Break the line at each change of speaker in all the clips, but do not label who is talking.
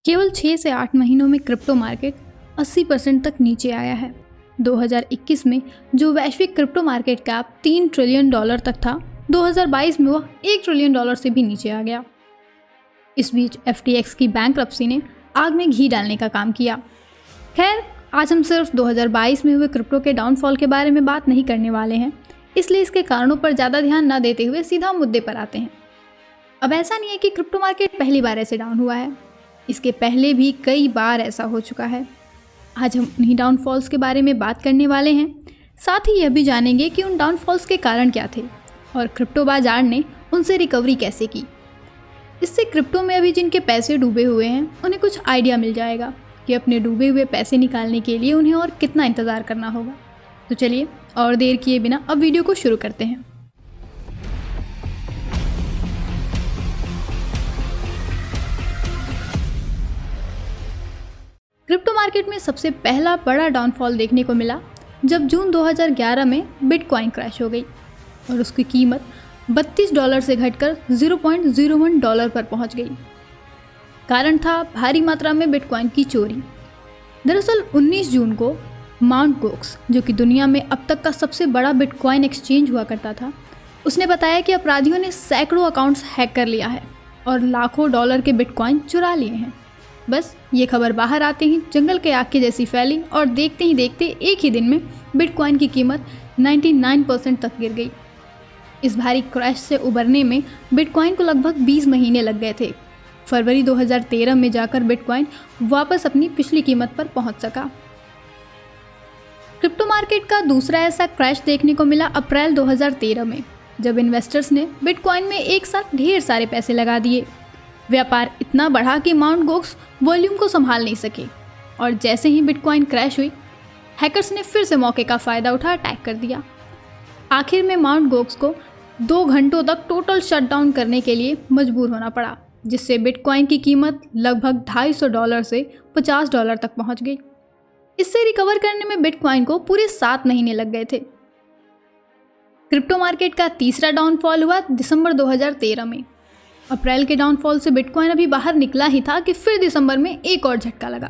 केवल 6 से 8 महीनों में क्रिप्टो मार्केट 80% तक नीचे आया है। 2021 में जो वैश्विक क्रिप्टो मार्केट कैप $3 ट्रिलियन तक था, 2022 में वह $1 ट्रिलियन से भी नीचे आ गया। इस बीच FTX की बैंक्रप्सी ने आग में घी डालने का काम किया। खैर, आज हम सिर्फ 2022 में हुए क्रिप्टो के डाउनफॉल के बारे में बात नहीं करने वाले हैं, इसलिए इसके कारणों पर ज़्यादा ध्यान न देते हुए सीधा मुद्दे पर आते हैं। अब ऐसा नहीं है कि क्रिप्टो मार्केट पहली बार ऐसे डाउन हुआ है, इसके पहले भी कई बार ऐसा हो चुका है। आज हम उन्हीं डाउनफॉल्स के बारे में बात करने वाले हैं, साथ ही यह भी जानेंगे कि उन डाउनफॉल्स के कारण क्या थे और क्रिप्टो बाजार ने उनसे रिकवरी कैसे की। इससे क्रिप्टो में अभी जिनके पैसे डूबे हुए हैं उन्हें कुछ आइडिया मिल जाएगा कि अपने डूबे हुए पैसे निकालने के लिए उन्हें और कितना इंतज़ार करना होगा। तो चलिए और देर किए बिना अब वीडियो को शुरू करते हैं। क्रिप्टो मार्केट में सबसे पहला बड़ा डाउनफॉल देखने को मिला जब जून 2011 में बिटकॉइन क्रैश हो गई और उसकी कीमत $32 से घटकर $0.01 पर पहुंच गई। कारण था भारी मात्रा में बिटकॉइन की चोरी। दरअसल 19 जून को माउंट गोक्स, जो कि दुनिया में अब तक का सबसे बड़ा बिटकॉइन एक्सचेंज हुआ करता था, उसने बताया कि अपराधियों ने सैकड़ों अकाउंट्स हैक कर लिया है और लाखों डॉलर के बिटकॉइन चुरा लिए हैं। बस ये खबर बाहर आते ही जंगल के आग की जैसी फैली और देखते ही देखते एक ही दिन में बिटकॉइन की कीमत 99% तक गिर गई। इस भारी क्रैश से उबरने में बिटकॉइन को लगभग 20 महीने लग गए थे। फरवरी 2013 में जाकर बिटकॉइन वापस अपनी पिछली कीमत पर पहुंच सका। क्रिप्टो मार्केट का दूसरा ऐसा क्रैश देखने को मिला अप्रैल 2013 में, जब इन्वेस्टर्स ने बिटकॉइन में एक साथ ढेर सारे पैसे लगा दिए। व्यापार इतना बढ़ा कि माउंट गोक्स वॉल्यूम को संभाल नहीं सके और जैसे ही बिटकॉइन क्रैश हुई, हैकर्स ने फिर से मौके का फ़ायदा उठा अटैक कर दिया। आखिर में माउंट गोक्स को 2 घंटों तक टोटल शटडाउन करने के लिए मजबूर होना पड़ा, जिससे बिटकॉइन की कीमत लगभग $250 से $50 तक पहुंच गई। इससे रिकवर करने में बिटकॉइन को पूरे 7 महीने लग गए थे। क्रिप्टो मार्केट का तीसरा डाउनफॉल हुआ दिसंबर 2013 में। अप्रैल के डाउनफॉल से बिटकॉइन अभी बाहर निकला ही था कि फिर दिसंबर में एक और झटका लगा।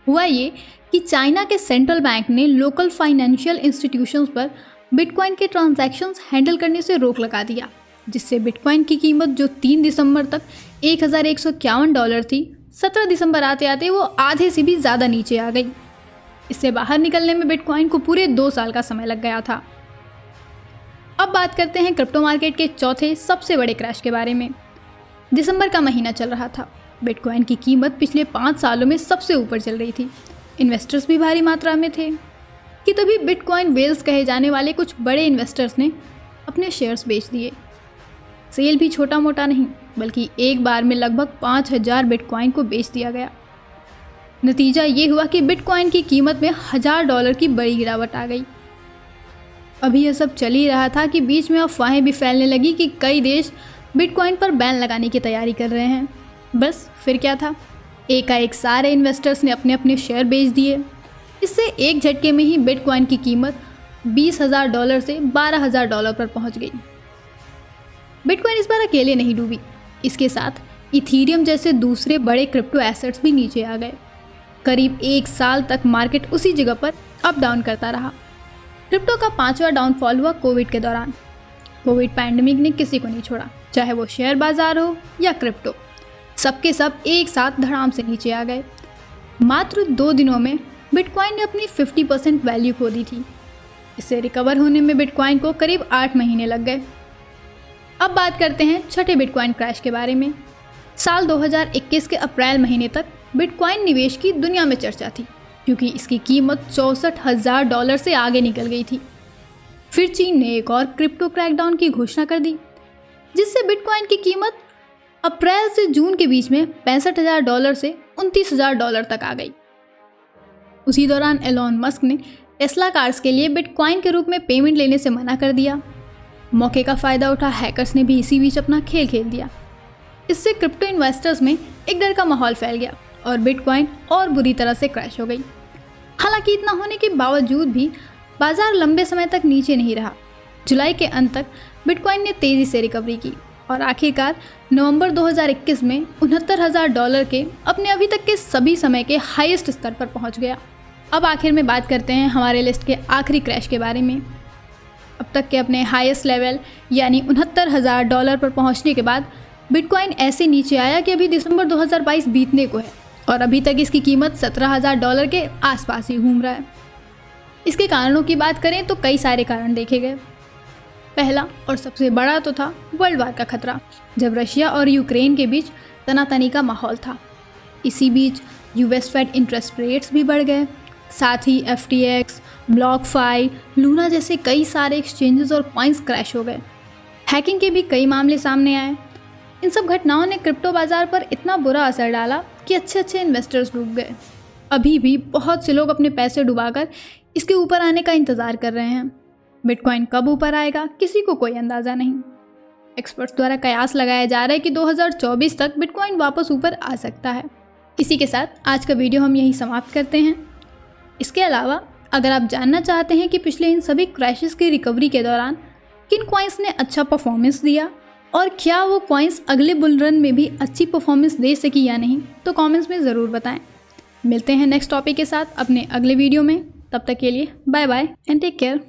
हुआ ये कि चाइना के सेंट्रल बैंक ने लोकल फाइनेंशियल इंस्टीट्यूशंस पर बिटकॉइन के ट्रांजैक्शंस हैंडल करने से रोक लगा दिया, जिससे बिटकॉइन की कीमत जो 3 दिसंबर तक $1151 थी, 17 दिसंबर आते आते वो आधे से भी ज़्यादा नीचे आ गई। इससे बाहर निकलने में बिटकॉइन को पूरे 2 साल का समय लग गया था। अब बात करते हैं क्रिप्टो मार्केट के चौथे सबसे बड़े क्रैश के बारे में। दिसंबर का महीना चल रहा था। बिटकॉइन की कीमत पिछले 5 सालों में सबसे ऊपर चल रही थी। इन्वेस्टर्स भी भारी मात्रा में थे कि तभी बिटकॉइन वेल्स कहे जाने वाले कुछ बड़े इन्वेस्टर्स ने अपने शेयर्स बेच दिए। सेल भी छोटा मोटा नहीं, बल्कि एक बार में लगभग 5000 बिटकॉइन को बेच दिया गया। नतीजा ये हुआ कि बिटकॉइन की कीमत में $1000 की बड़ी गिरावट आ गई। अभी यह सब चल ही रहा था कि बीच में अफवाहें भी फैलने लगी कि कई देश बिटकॉइन पर बैन लगाने की तैयारी कर रहे हैं। बस फिर क्या था, एकाएक सारे इन्वेस्टर्स ने अपने अपने शेयर बेच दिए। इससे एक झटके में ही बिटकॉइन की कीमत $20,000 से $12,000 पर पहुंच गई। बिटकॉइन इस बार अकेले नहीं डूबी, इसके साथ इथीरियम जैसे दूसरे बड़े क्रिप्टो एसेट्स भी नीचे आ गए। करीब 1 साल तक मार्केट उसी जगह पर अप डाउन करता रहा। क्रिप्टो का 5वां डाउनफॉल हुआ कोविड के दौरान। कोविड पैंडेमिक ने किसी को नहीं छोड़ा, चाहे वो शेयर बाजार हो या क्रिप्टो, सबके सब एक साथ धड़ाम से नीचे आ गए। मात्र 2 दिनों में बिटकॉइन ने अपनी 50% वैल्यू खो दी थी। इससे रिकवर होने में बिटकॉइन को करीब 8 महीने लग गए। अब बात करते हैं छठे बिटकॉइन क्रैश के बारे में। साल 2021 के अप्रैल महीने तक बिटकॉइन निवेश की दुनिया में चर्चा थी, क्योंकि इसकी कीमत $64,000 से आगे निकल गई थी। फिर चीन ने एक और क्रिप्टो क्रैकडाउन की घोषणा कर दी, जिससे बिटकॉइन की कीमत अप्रैल से जून के बीच में $65,000 से $29,000 तक आ गई। उसी दौरान एलोन मस्क ने टेस्ला कार्स के लिए बिटकॉइन के रूप में पेमेंट लेने से मना कर दिया। मौके का फ़ायदा उठा हैकर्स ने भी इसी बीच अपना खेल खेल दिया। इससे क्रिप्टो इन्वेस्टर्स में एक डर का माहौल फैल गया और बिटकॉइन और बुरी तरह से क्रैश हो गई। हालांकि इतना होने के बावजूद भी बाजार लंबे समय तक नीचे नहीं रहा। जुलाई के अंत तक बिटकॉइन ने तेज़ी से रिकवरी की और आखिरकार नवंबर 2021 में $69,000 के अपने अभी तक के सभी समय के हाईएस्ट स्तर पर पहुंच गया। अब आखिर में बात करते हैं हमारे लिस्ट के आखिरी क्रैश के बारे में। अब तक के अपने हाईएस्ट लेवल यानी $69,000 पर पहुंचने के बाद बिटकॉइन ऐसे नीचे आया कि अभी दिसंबर 2022 बीतने को है और अभी तक इसकी कीमत $17,000 के आसपास ही घूम रहा है। इसके कारणों की बात करें तो कई सारे कारण देखे गए। पहला और सबसे बड़ा तो था वर्ल्ड वार का खतरा, जब रशिया और यूक्रेन के बीच तनातनी का माहौल था। इसी बीच यूएस फेड इंटरेस्ट रेट्स भी बढ़ गए, साथ ही FTX, BlockFi, लूना जैसे कई सारे एक्सचेंजेस और कॉइन्स क्रैश हो गए। हैकिंग के भी कई मामले सामने आए। इन सब घटनाओं ने क्रिप्टो बाजार पर इतना बुरा असर डाला कि अच्छे इन्वेस्टर्स डूब गए। अभी भी बहुत से लोग अपने पैसे डुबाकर इसके ऊपर आने का इंतज़ार कर रहे हैं। बिटकॉइन कब ऊपर आएगा किसी को कोई अंदाज़ा नहीं। एक्सपर्ट्स द्वारा कयास लगाया जा रहा है कि 2024 तक बिटकॉइन वापस ऊपर आ सकता है। इसी के साथ आज का वीडियो हम यहीं समाप्त करते हैं। इसके अलावा अगर आप जानना चाहते हैं कि पिछले इन सभी क्रैशेस की रिकवरी के दौरान किन कॉइन्स ने अच्छा परफॉर्मेंस दिया और क्या वो कॉइन्स अगले बुल रन में भी अच्छी परफॉर्मेंस दे सकी या नहीं, तो कमेंट्स में ज़रूर बताएं। मिलते हैं नेक्स्ट टॉपिक के साथ अपने अगले वीडियो में। तब तक के लिए bye bye and take care.